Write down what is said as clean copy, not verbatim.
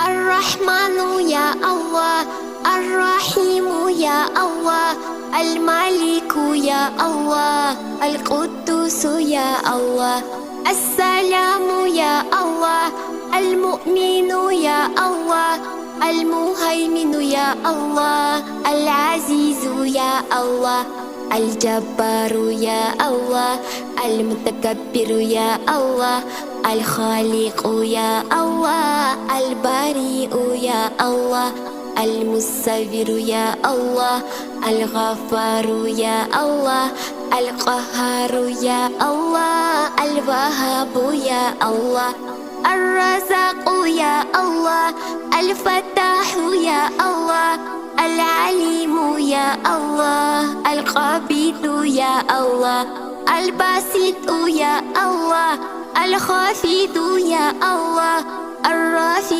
الرحمن يا الله، الرحيم يا الله، الملك يا الله، القدوس يا الله، السلام يا الله، المؤمن يا الله، المهيمن يا الله، العزيز يا الله، الجبار يا الله، المتكبر يا الله، الخالق يا الله، البريء يا الله، المصور يا الله، الغفار يا الله، القهار يا الله، الوهاب يا الله، الرزاق يا الله، الفتاح يا الله، العليم يا الله، القبيض يا الله، الباسط يا الله، الخافض يا الله، الرافع